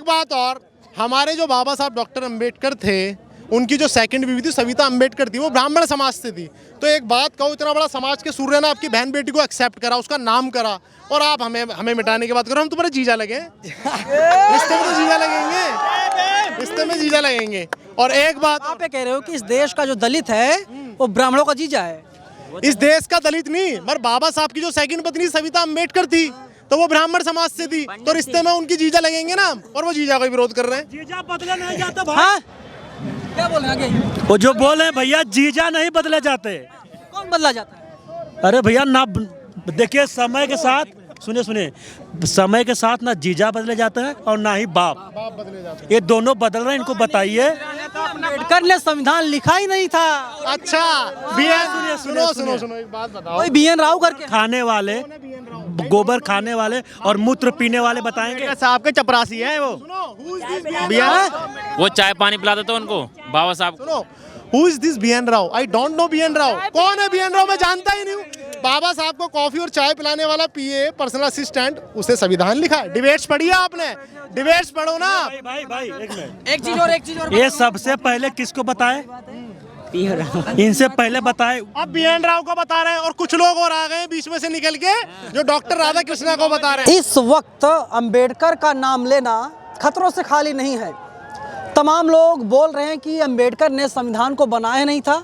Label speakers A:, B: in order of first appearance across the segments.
A: एक बात और, हमारे जो बाबा साहब डॉक्टर अंबेडकर थे, उनकी जो सेकंड बीवी थी सविता अंबेडकर थी, वो ब्राह्मण समाज से थी। तो एक बात कहूँ, इतना बड़ा समाज के सूर्य ने आपकी बहन बेटी को एक्सेप्ट करा, उसका नाम करा, और आप हमें मिटाने की बात करो। हम तुम्हारे जीजा लगे, रिश्ते में तो जीजा लगेंगे, रिश्ते में जीजा लगेंगे। और एक बात
B: आप ये कह रहे हो कि इस देश का जो दलित है वो ब्राह्मणों का जीजा है?
A: इस देश का दलित नहीं, मगर बाबा साहब की जो सेकंड पत्नी सविता अंबेडकर थी, तो वो ब्राह्मण समाज से थी, तो रिश्ते में उनकी जीजा लगेंगे ना, और वो जीजा का विरोध कर रहे हैं।
C: जीजा बदले नहीं जाते भाई।
B: हाँ, क्या बोल रहे हैं आगे?
C: वो जो बोले भैया जीजा नहीं बदले जाते।
B: कौन बदला जाता है?
C: अरे भैया ना, देखिए समय के साथ, सुनिए, समय के साथ ना जीजा बदले जाते हैं और ना ही बाप
A: बदले जाते हैं।
C: ये दोनों बदल रहे हैं, इनको बताइए।
B: अम्बेडकर ने संविधान लिखा ही नहीं था।
A: अच्छा, बीएन सुनो एक बात बताओ,
B: कोई बीएन राव करके
C: खाने वाले, गोबर खाने वाले और मूत्र पीने वाले बताएंगे।
D: साहब के चपरासी है वो।
E: वो चाय पानी पिलाते थे उनको बाबा साहब।
A: सुनो, who is this BN Rao? I don't know BN Rao. कौन है बीएन राव? मैं जानता ही नहीं हूँ। बाबा साहब को कॉफी और चाय पिलाने वाला पीए, पर्सनल असिस्टेंट, उसे संविधान लिखा है। डिबेट्स पढ़ी है आपने? डिबेट्स पढ़ो ना।
C: भाई एक मिनट,
B: एक चीज और
C: ये सबसे पहले किसको बताए? इनसे पहले बताए।
A: अब बीएन राव को बता रहे हैं, और कुछ लोग और आ गए बीच में से निकल के, जो डॉक्टर राधा कृष्णा को बता रहे हैं।
B: इस वक्त अंबेडकर का नाम लेना खतरों से खाली नहीं है। तमाम लोग बोल रहे हैं कि अंबेडकर ने संविधान को बनाया नहीं था,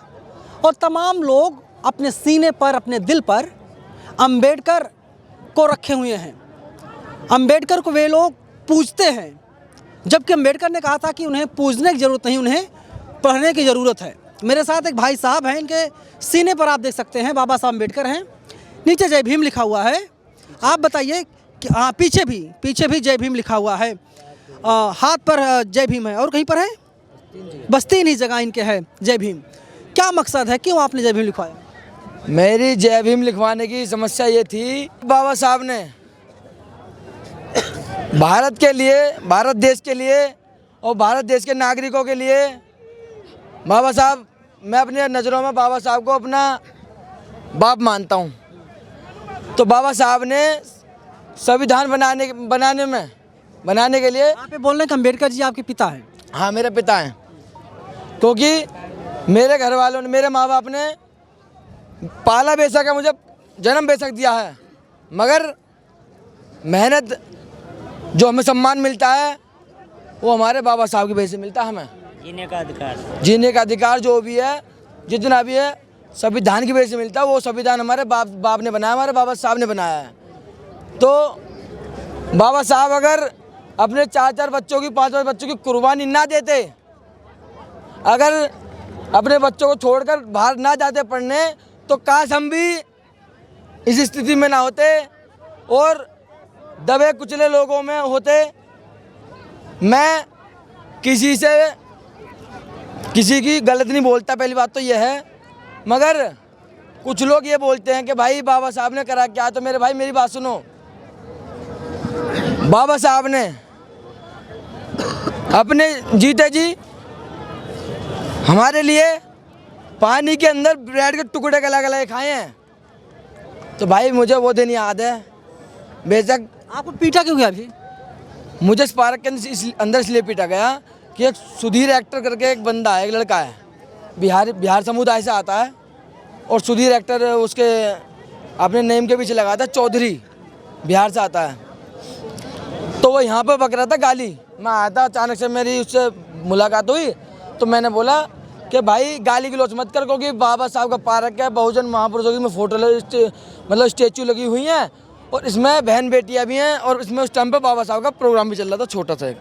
B: और तमाम लोग अपने सीने पर, अपने दिल पर अंबेडकर को रखे हुए हैं। अंबेडकर को वे लोग पूजते हैं, जबकि अंबेडकर ने कहा था कि उन्हें पूजने की ज़रूरत नहीं, उन्हें पढ़ने की ज़रूरत है। मेरे साथ एक भाई साहब हैं, इनके सीने पर आप देख सकते हैं बाबा साहब अंबेडकर हैं, नीचे जय भीम लिखा हुआ है। आप बताइए कि हाँ, पीछे भी जय भीम लिखा हुआ है, हाथ पर जय भीम है, और कहीं पर है? बस 3 ही जगह इनके है जय भीम। क्या मकसद है, क्यों आपने जय भीम लिखवाया?
F: मेरी जय भीम लिखवाने की समस्या ये थी, बाबा साहब ने भारत के लिए, भारत देश के लिए और भारत देश के नागरिकों के लिए, बाबा साहब, मैं अपने नज़रों में बाबा साहब को अपना बाप मानता हूँ। तो बाबा साहब ने संविधान बनाने के लिए।
B: आप ये बोल रहे हैं कि अम्बेडकर जी आपके पिता हैं?
F: हाँ, मेरे पिता हैं, क्योंकि मेरे घर वालों ने, मेरे माँ बाप ने पाला बेशक है, मुझे जन्म बेशक दिया है, मगर मेहनत, जो हमें सम्मान मिलता है वो हमारे बाबा साहब की वजह से मिलता है। हमें जीने का अधिकार जो भी है, जितना भी है, संविधान की वजह से मिलता है। वो संविधान हमारे बाप ने बनाया, हमारे बाबा साहब ने बनाया है। तो बाबा साहब अगर अपने 4-4 बच्चों की, 5-5 बच्चों की कुर्बानी ना देते, अगर अपने बच्चों को छोड़कर बाहर ना जाते पढ़ने, तो काश हम भी इस स्थिति में ना होते और दबे कुचले लोगों में होते। मैं किसी की गलत नहीं बोलता, पहली बात तो यह है, मगर कुछ लोग ये बोलते हैं कि भाई बाबा साहब ने करा क्या। तो मेरे भाई मेरी बात सुनो, बाबा साहब ने अपने जीते जी हमारे लिए पानी के अंदर ब्रेड के टुकड़े गला खाए हैं। तो भाई मुझे वो दिन याद है। बेशक
B: आपको पीटा क्यों गया अभी?
F: मुझे स्पार्क के अंदर इसलिए पीटा गया कि एक सुधीर एक्टर करके एक बंदा है, एक लड़का है, बिहार समुदाय से आता है, और सुधीर एक्टर उसके अपने नेम के पीछे लगा था, चौधरी, बिहार से आता है। तो वो यहाँ पर बक रहा था गाली। मैं आया था, अचानक से मेरी उससे मुलाकात हुई, तो मैंने बोला कि भाई गाली गलौज मत कर, क्योंकि बाबा साहब का पार्क है, बहुजन महापुरुषों की में फोटो मतलब स्टेचू लगी हुई हैं, और इसमें बहन बेटियां भी हैं, और इसमें उस टाइम पे बाबा साहब का प्रोग्राम भी चल रहा था, छोटा सा,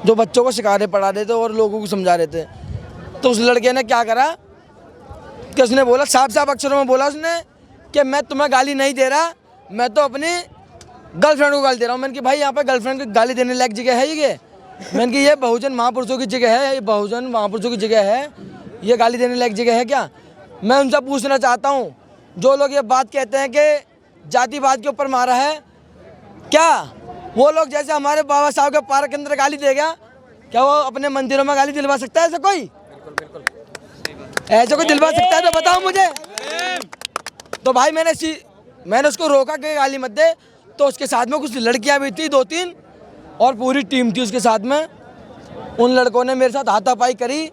F: जो बच्चों को सिखा रहे, पढ़ा रहे थे और लोगों को समझा रहे थे। तो उस लड़के ने क्या करा कि उसने बोला, साफ साफ अक्षरों में बोला उसने कि मैं तुम्हें गाली नहीं दे रहा, मैं तो अपनी गर्लफ्रेंड को गाली दे रहा हूँ। मैंने कि भाई यहाँ पर गर्लफ्रेंड को गाली देने लायक जगह है ये? मैंने कि ये बहुजन महापुरुषों की जगह है, ये बहुजन महापुरुषों की जगह है, ये गाली देने लायक जगह है क्या? मैं उनसे पूछना चाहता हूँ, जो लोग ये बात कहते हैं कि जातिवाद के ऊपर मारा है, क्या वो लोग जैसे हमारे बाबा साहब के पार्क के अंदर गाली देगा, क्या वो अपने मंदिरों में गाली दिलवा सकता है? ऐसा कोई ऐसा कोई दिलवा सकता है तो बताओ मुझे। तो भाई मैंने उसको रोका कि गाली मत दे। तो उसके साथ में कुछ लड़कियां भी थी, 2-3, और पूरी टीम थी उसके साथ में। उन लड़कों ने मेरे साथ हाथापाई करी,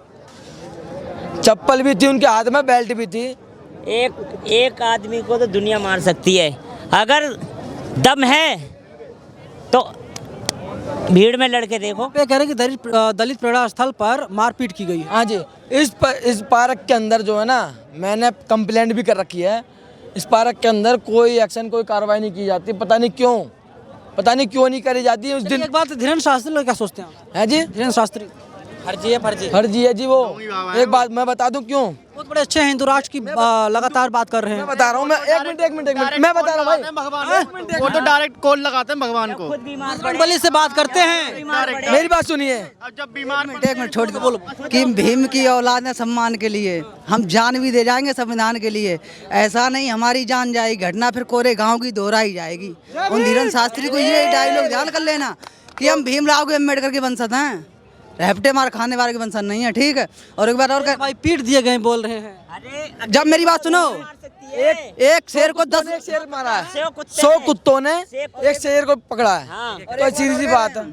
F: चप्पल भी थी उनके हाथ में, बेल्ट भी थी।
D: एक आदमी को तो दुनिया मार सकती है, अगर दम है तो भीड़ में लड़के देखो।
B: ये कह रहे हैं कि दलित प्रेरणा स्थल पर मारपीट की गई है।
F: हाँ जी, इस पार्क के अंदर जो है ना, मैंने कंप्लेंट भी कर रखी है। इस पार्क के अंदर कोई एक्शन, कोई कार्रवाई नहीं की जाती, पता नहीं क्यों नहीं करी जाती। उस दिन
B: एक बात, धीरेन्द्र शास्त्री लोग क्या सोचते हैं?
F: है जी,
B: धीरेन्द्र शास्त्री फर्जी है जी वो।
F: एक बात मैं बता दूं क्यों।
B: बहुत बड़े अच्छे हैं, हिंदू राष्ट्र की लगातार बात कर रहे हैं।
F: मैं बता रहा हूँ, मैं एक मिनट मैं बता रहा हूँ भाई।
A: वो तो डायरेक्ट कॉल लगाते हैं भगवान को,
D: खुद बीमार
B: बजरंग बली से बात करते हैं।
F: मेरी बात सुनिए।
A: जब बीमार
G: एक मिनट छोड़ के बोलो कि भीम की औलाद है सम्मान के लिए हम जान भी दे जाएंगे संविधान के लिए। ऐसा नहीं हमारी जान जाएगी, घटना फिर कोरे गांव की दोहराई जाएगी। उन धीरेन्द्र शास्त्री को ये डायलॉग ध्यान कर लेना कि हम भीमराव के अम्बेडकर के वंशज हैं, रहपटे मार खाने वाले के वंशज नहीं है, ठीक है। और एक बार और
B: भाई पीट दिए गए बोल रहे हैं।
D: अरे
G: जब मेरी बात सुनो, एक शेर को 10
F: शेर मारा है,
D: 100
F: 100 कुत्तों ने एक शेर को पकड़ा है। कोई सीधी सी बात है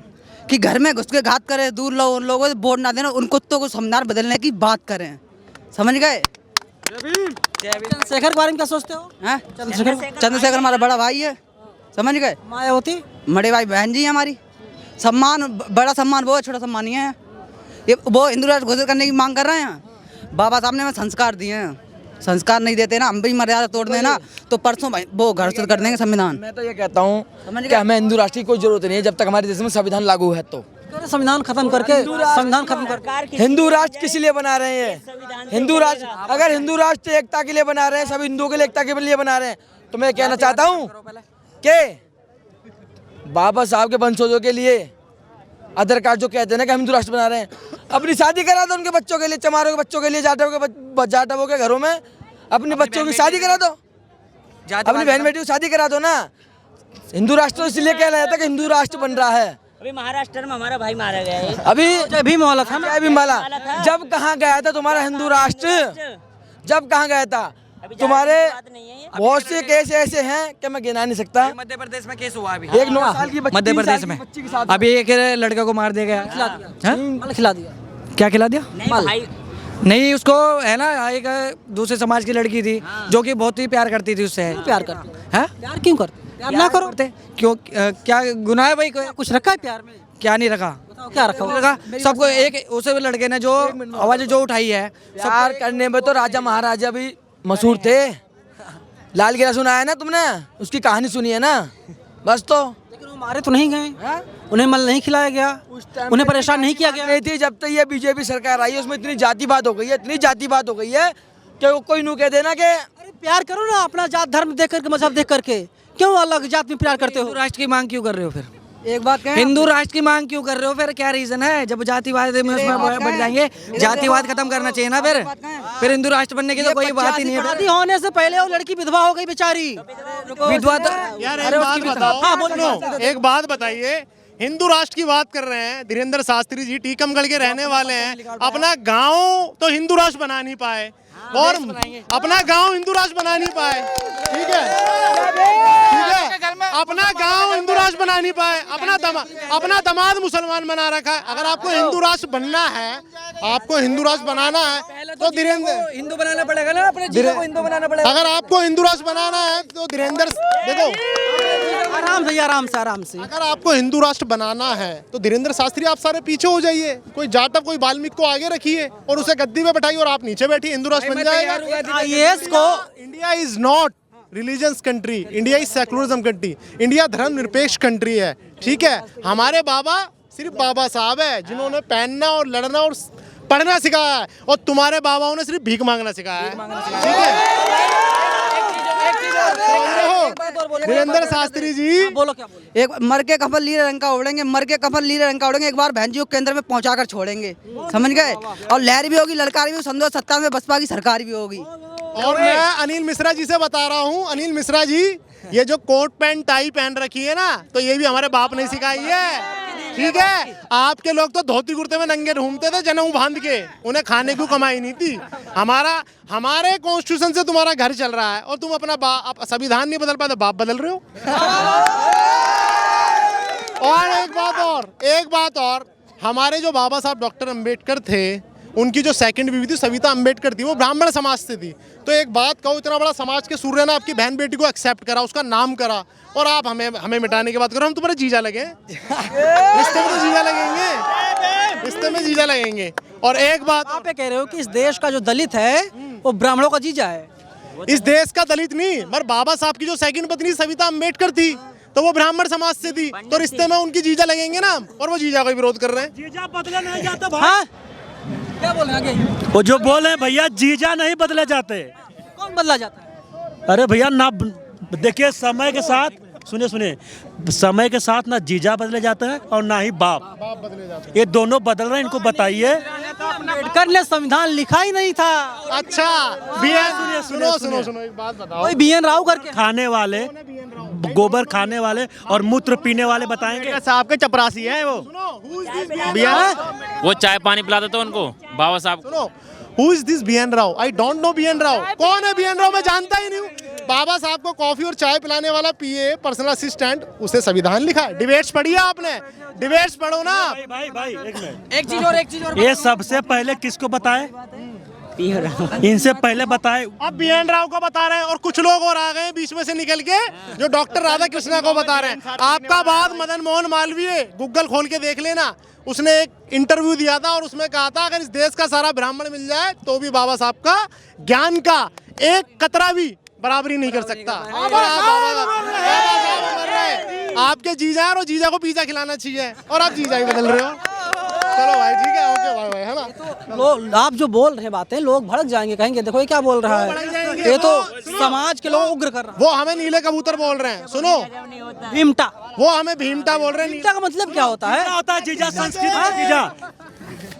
G: कि घर में घुस के घात करे, दूर लो, उन लोगों से वोट ना देना, उन कुत्तों को संविधान बदलने की बात करें, समझ गए?
B: चंद्रशेखर के बारे में क्या सोचते हो?
G: हैं? चंद्रशेखर हमारा बड़ा भाई है, समझ गए?
B: मायावती
G: बड़े भाई बहन जी है हमारी। सम्मान, बड़ा सम्मान वो है, छोटा सम्मान ये है। ये वो हिंदू राष्ट्र घोषित करने की मांग कर रहे हैं। बाबा साहब ने हमें संस्कार दिए हैं, संस्कार नहीं देते ना, हम भी मर्यादा तोड़ देना तो परसों भाई वो घोषित कर देंगे संविधान।
F: मैं तो ये कहता हूँ कि हमें हिंदू राष्ट्र की कोई जरूरत नहीं है जब तक हमारे देश में संविधान लागू है। तो
B: संविधान खत्म करके
F: हिंदू राष्ट्र किस लिए बना रहे हैं? हिंदू राष्ट्र, अगर हिंदू राष्ट्र एकता के लिए बना रहे हैं, सभी हिंदुओं के लिए एकता के लिए बना रहे हैं, तो मैं कहना चाहता हूँ कि बाबा साहब के वंशजों के लिए आधार कार्ड जो कहते हैं ना कि हम हिंदू राष्ट्र बना रहे हैं, अपनी शादी करा दो उनके बच्चों के लिए, चमारों के बच्चों के लिए, जाटवों के घरों में अपने बच्चों की शादी करा दो, अपनी बहन बेटी की शादी करा दो ना। हिंदू राष्ट्र इसलिए कहना जाता है कि हिंदू राष्ट्र बन रहा है।
D: अभी महाराष्ट्र में हमारा भाई मारा गया है।
F: अभी
B: भीमवाला था,
F: भीमवाला जब कहाँ गया था तुम्हारा हिंदू राष्ट्र? जब कहाँ गया था? तुम्हारे बहुत से केस ऐसे हैं कि मैं गिना नहीं सकता।
H: मध्य प्रदेश में केस हुआ अभी,
F: एक 9 साल की बच्ची,
H: मध्य प्रदेश में अभी एक लड़के को मार दिया गया।
B: खिला दिया।
H: क्या खिला दिया?
D: नहीं भाई,
H: नहीं, उसको है ना, एक दूसरे समाज की लड़की थी जो कि बहुत ही प्यार करती थी उससे।
B: प्यार करते
H: हैं?
B: प्यार क्यों करते? प्यार ना करो।
H: क्यों? क्या गुनाह है भाई? कोई
B: कुछ रखा है प्यार में?
H: क्या नहीं रखा?
B: क्या रखा हुआ?
H: रखा सबको। एक उसे लड़के ने जो आवाज जो उठाई है,
F: प्यार करने में तो राजा महाराजा भी मशहूर थे। लाल किला सुना है ना तुमने, उसकी कहानी सुनी है ना, बस। तो
B: लेकिन वो मारे तो नहीं गए, उन्हें मल नहीं खिलाया गया, उन्हें परेशान नहीं किया गया।
F: नहीं थी जब तक ये बीजेपी सरकार आई है, उसमें इतनी जातिवाद हो गई है, इतनी जातिवाद हो गई है कि वो कोई नू कह देना कि
B: अरे प्यार करो ना, अपना जात धर्म देख करके, मजहब देख करके, क्यों अलग जात में प्यार करते हो?
H: हिंदू राष्ट्र की मांग क्यों कर रहे हो फिर?
G: एक बात कहें,
H: हिंदू राष्ट्र की मांग क्यों कर रहे हो फिर? क्या रीजन है? जब जातिवाद में उसमें बढ़ जाएंगे, जातिवाद खत्म करना चाहिए ना फिर हिंदू राष्ट्र बनने की तो कोई बात ही नहीं है।
B: शादी होने से पहले वो लड़की विधवा हो गई बेचारी।
H: विधवा तो
A: यार एक बात बताओ,
B: हाँ, बोलो।
A: एक बात बताइए, हिंदू राष्ट्र की बात कर रहे हैं, धीरेन्द्र शास्त्री जी टीकमगढ़ के रहने वाले हैं, अपना गांव तो हिंदू राष्ट्र बना नहीं पाए और अपना गांव हिंदू राष्ट्र बना नहीं पाए, ठीक है, अपना गांव हिंदू राष्ट्र बना नहीं पाए, अपना दामाद मुसलमान बना रखा है। अगर आपको हिंदू राष्ट्र बनना है, आपको हिंदू राष्ट्र बनाना है तो धीरेन्द्र
H: हिंदू बनाना पड़ेगा ना, अपने जीवन को हिंदू बनाना पड़ेगा।
A: अगर आपको हिंदू राष्ट्र बनाना है तो धीरेन्द्र देखो,
B: आराम से आराम से।
A: अगर आपको हिंदू राष्ट्र बनाना है तो धीरेन्द्र शास्त्री आप सारे पीछे हो जाइए, कोई जाटव कोई वाल्मीकि को आगे रखिए और उसे गद्दी पे बैठाइए और आप नीचे बैठिए, हिंदू राष्ट्र बन जाएगा।
B: आईएएस को
A: India is not religious country, India is secularism country, India धर्मनिरपेक्ष कंट्री है, ठीक है। हमारे बाबा सिर्फ बाबा साहब है जिन्होंने पहनना और लड़ना और पढ़ना सिखाया है, और तुम्हारे बाबाओं ने सिर्फ भीख मांगना सिखाया है, ठीक है। धीरेन्द्र शास्त्री जी
B: बोलो, क्या बोलो?
G: एक मर के कफन लीले रंग का ओढ़ेंगे, मर के कफन लीले रंग का ओढ़ेंगे, एक बार बहन जी को केंद्र में पहुंचा कर छोड़ेंगे, समझ गए? और लहर भी होगी, ललकार भी, 1997 में बसपा की सरकार भी होगी।
A: और मैं अनिल मिश्रा जी से बता रहा हूँ, अनिल मिश्रा जी ये जो कोट पैंट टाई पहन रखी है ना, तो ये भी हमारे बाप ने सिखाई है, ठीक है। आपके लोग तो धोती कुर्ते में नंगे घूमते थे जनेऊ बांध के, उन्हें खाने की कमाई नहीं थी। हमारे कॉन्स्टिट्यूशन से तुम्हारा घर चल रहा है और तुम अपना संविधान नहीं बदल पाते, बाप बदल रहे हो। और एक बात और हमारे जो बाबा साहब डॉक्टर अंबेडकर थे, उनकी जो सेकंड बीवी थी सविता अंबेडकर थी, वो ब्राह्मण समाज से थी। तो एक बात कहूँ, इतना बड़ा समाज के सूर्य ने आपकी बहन बेटी को एक्सेप्ट करा, उसका नाम करा, और आप हमें मिटाने की बात करो। हम तुम्हारे जीजा लगे रिश्ते में, तो जीजा लगेंगे, रिश्ते में जीजा लगेंगे। और एक बात
B: आप ये कह रहे हो कि इस देश का जो दलित है वो ब्राह्मणों का जीजा है?
A: इस देश का दलित नहीं, मगर बाबा साहब की जो सेकंड पत्नी सविता अंबेडकर थी, तो वो ब्राह्मण समाज से थी, तो रिश्ते में उनकी जीजा लगेंगे ना, और वो जीजा का विरोध कर रहे हैं।
C: जीजा बदला नहीं जाता भाई।
B: हाँ, क्या बोल रहे हैं आगे?
C: वो जो बोल रहे हैं भैया, जीजा नहीं बदले जाते।
B: कौन बदला जाता है?
C: अरे भैया ना, देखिए समय के साथ, सुनिए, समय के साथ ना जीजा बदले जाते हैं और ना ही बाप
A: बदले जाते हैं।
C: ये दोनों बदल रहे हैं। इनको बताइए।
B: अम्बेडकर ने संविधान लिखा ही नहीं था।
A: अच्छा, सुनो एक बात बताओ।
B: कोई बीएन राव करके
C: खाने वाले, गोबर खाने वाले और मूत्र पीने वाले बताएंगे।
I: साहब के चपरासी हैं वो।
E: वो चाय पानी पिलाते थे उनको, बाबा साहब को।
A: सुनो, who is this BN Rao? I don't know BN Rao. कौन है बीएन राव? मैं जानता ही नहीं हूँ। बाबा साहब को कॉफी और चाय पिलाने वाला पीए, पर्सनल असिस्टेंट, उसे संविधान लिखा है। डिबेट्स पढ़िए आपने, डिबेट्स पढ़ो ना।
C: भाई एक मिनट,
H: एक चीज और
C: ये सबसे पहले किसको बताए? इनसे पहले बताए।
A: अब बीएन राव को बता रहे हैं, और कुछ लोग और आ गए बीच में से निकल के, जो डॉक्टर राधा कृष्णा को बता रहे हैं। आपका बात मदन मोहन मालवीय, गूगल खोल के देख लेना, उसने एक इंटरव्यू दिया था और उसमें कहा था अगर इस देश का सारा ब्राह्मण मिल जाए तो भी बाबा साहब का ज्ञान का एक कतरा भी बराबरी नहीं कर सकता। और आप आपके जीजा और जीजा को पिज्जा खिलाना चाहिए, और आप जीजा ही बदल रहे हो। चलो भाई, ठीक है, ओके भाई, है ना।
B: आप जो बोल रहे बातें, लोग भड़क जाएंगे, कहेंगे देखो ये क्या बोल रहा है, ये तो समाज के लोग उग्र कर रहा है।
A: वो हमें नीले कबूतर बोल रहे हैं। सुनो,
B: भीमटा,
A: वो हमें भीमटा बोल रहे हैं।
B: भीमटा का मतलब क्या होता है?
C: क्या होता है जीजा? संस्कृत में जीजा,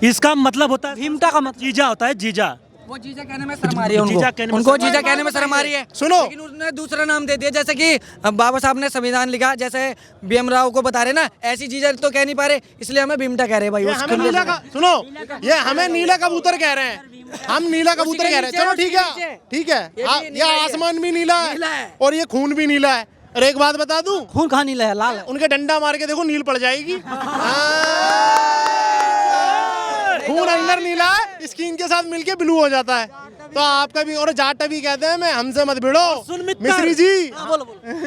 C: इसका मतलब होता है
B: भीमटा का मतलब
C: जीजा होता है जीजा।
H: वो जीजा कहने में शर्म आ रही है
C: जीजा कहने में
H: उनको जीजा कहने में शर्म आ रही है।
A: सुनो,
H: लेकिन उसने दूसरा नाम दे दिया, जैसे कि बाबा साहब ने संविधान लिखा, जैसे बीएम राव को बता रहे ना, ऐसी जीजा तो कह नहीं पा रहे, इसलिए हमें भीमटा कह रहे भाई।
A: हमें नीला का, सुनो, ये हमें नीला कबूतर कह रहे हैं, हम नीला कबूतर कह रहे हैं। चलो ठीक है, ठीक है, ये आसमान भी नीला है और ये खून भी नीला है। और एक बात बता दूं,
B: खून कहाँ नीला है? लाल है।
A: उनके डंडा मार के देखो, नील पड़ जाएगी। खून अंदर नीला है, स्किन के साथ मिलके ब्लू हो जाता है। तो आपका भी, और जाट भी कहते हैं, मैं हमसे मत भिड़ो मिश्री जी।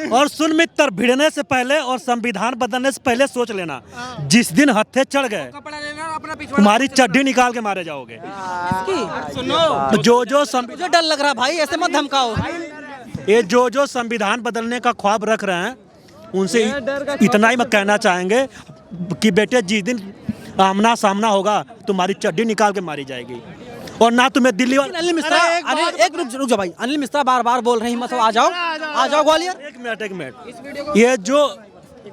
C: और सुन मित्र, भिड़ने से पहले और संविधान बदलने से पहले सोच लेना, जिस दिन हत्थे चढ़ गए तुम्हारी चड्डी निकाल के मारे जाओगे। तो जो
B: मुझे डर लग रहा भाई, ऐसे मत धमकाओ।
C: ये जो संविधान बदलने का ख्वाब रख रहे हैं, उनसे इतना ही मैं कहना चाहेंगे कि बेटे, जिस दिन आमना सामना होगा तुम्हारी चड्डी निकाल के मारी जाएगी, और ना तुम्हें दिल्ली वाले।
B: अनिल मिश्रा, एक रुक जाओ भाई, अनिल मिश्रा बार बार बोल रहे हैं, मतलब आ जाओ ग्वालियर।
C: एक मिनट, ये जो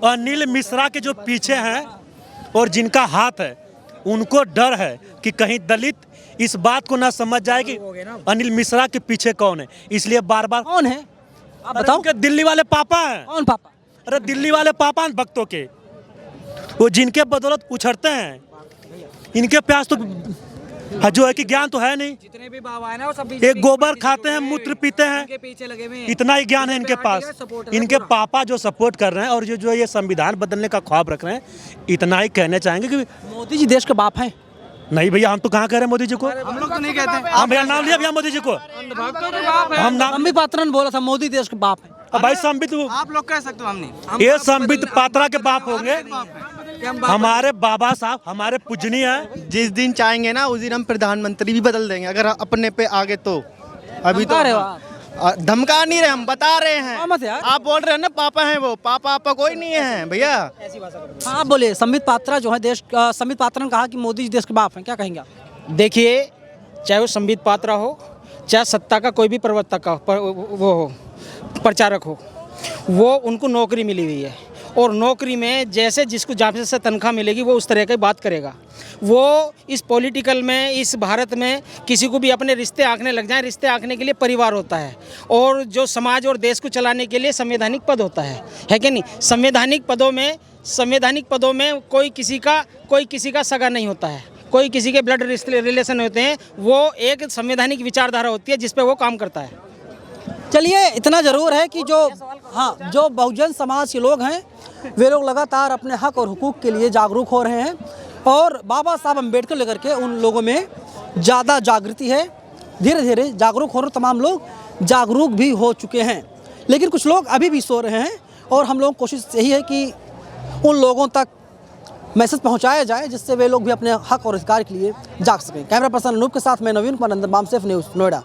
C: अनिल मिश्रा के जो पीछे हैं और जिनका हाथ है, उनको डर है कि कहीं दलित इस बात को ना समझ जाए कि अनिल मिश्रा के पीछे कौन है, इसलिए बार बार।
B: कौन है आप बताओ?
C: दिल्ली वाले पापा हैं।
B: कौन पापा?
C: अरे दिल्ली वाले पापा हैं भक्तों के, वो जिनके बदौलत उछड़ते हैं। इनके प्यास तो जो है कि ज्ञान तो है नहीं।
H: जितने भी बाबा है ना, वो सब
C: एक गोबर खाते हैं, मूत्र पीते हैं,
H: पीछे लगे हुए हैं।
C: इतना ही ज्ञान है इनके पास। इनके पापा जो सपोर्ट कर रहे हैं और जो ये संविधान बदलने का ख्वाब रख रहे हैं, इतना ही कहने चाहेंगे कि
B: मोदी जी देश के बाप हैं।
C: नहीं भैया, हम तो कहाँ कह रहे हैं मोदी जी को?
H: हम लोग तो नहीं कहते।
C: हम भैया नाम लिया भैया मोदी जी को, हम नाम।
B: संबित पात्रा ने बोला था मोदी देश के बाप है।
C: अब भाई संबित,
H: आप लोग कह सकते हो, हम नहीं।
C: ये संबित पात्रा के बाप होंगे। हमारे बाबा साहब हमारे पूजनीय है।
I: जिस दिन चाहेंगे ना, उस दिन हम प्रधानमंत्री भी बदल देंगे, अगर अपने पे आगे तो। अभी तो धमका नहीं रहे, हम बता रहे हैं।
B: मत यार,
I: आप बोल रहे हैं ना पापा हैं वो, पापा कोई नहीं है भैया।
B: आप बोले संबित पात्रा जो है देश, संबित पात्रा ने कहा कि मोदी जी देश के बाप हैं, क्या कहेंगे आप?
J: देखिए, चाहे वो संबित पात्रा हो, चाहे सत्ता का कोई भी प्रवक्ता का वो हो, प्रचारक हो, वो उनको नौकरी मिली हुई है, और नौकरी में जैसे जिसको जहाँ से तनख्वाह मिलेगी वो उस तरह की बात करेगा। वो इस पॉलिटिकल में, इस भारत में किसी को भी अपने रिश्ते आंकने लग जाएं। रिश्ते आंकने के लिए परिवार होता है, और जो समाज और देश को चलाने के लिए संवैधानिक पद होता है कि नहीं? संवैधानिक पदों में कोई किसी का सगा नहीं होता है, कोई किसी के ब्लड रिलेशन होते हैं। वो एक संवैधानिक विचारधारा होती है जिस पे वो काम करता है।
B: चलिए, इतना ज़रूर है कि जो बहुजन समाज के लोग हैं वे लोग लगातार अपने हक और हुकूक के लिए जागरूक हो रहे हैं और बाबा साहब अम्बेडकर लेकर के उन लोगों में ज़्यादा जागृति है। धीरे धीरे जागरूक हो रहे तमाम लोग जागरूक भी हो चुके हैं, लेकिन कुछ लोग अभी भी सो रहे हैं और हम लोगों की कोशिश यही है कि उन लोगों तक मैसेज पहुंचाया जाए जिससे वे लोग भी अपने हक और अधिकार के लिए जाग सकें। कैमरा पर्सन अनूप के साथ मैं नवीन कुमार, बामसेफ न्यूज़, नोएडा।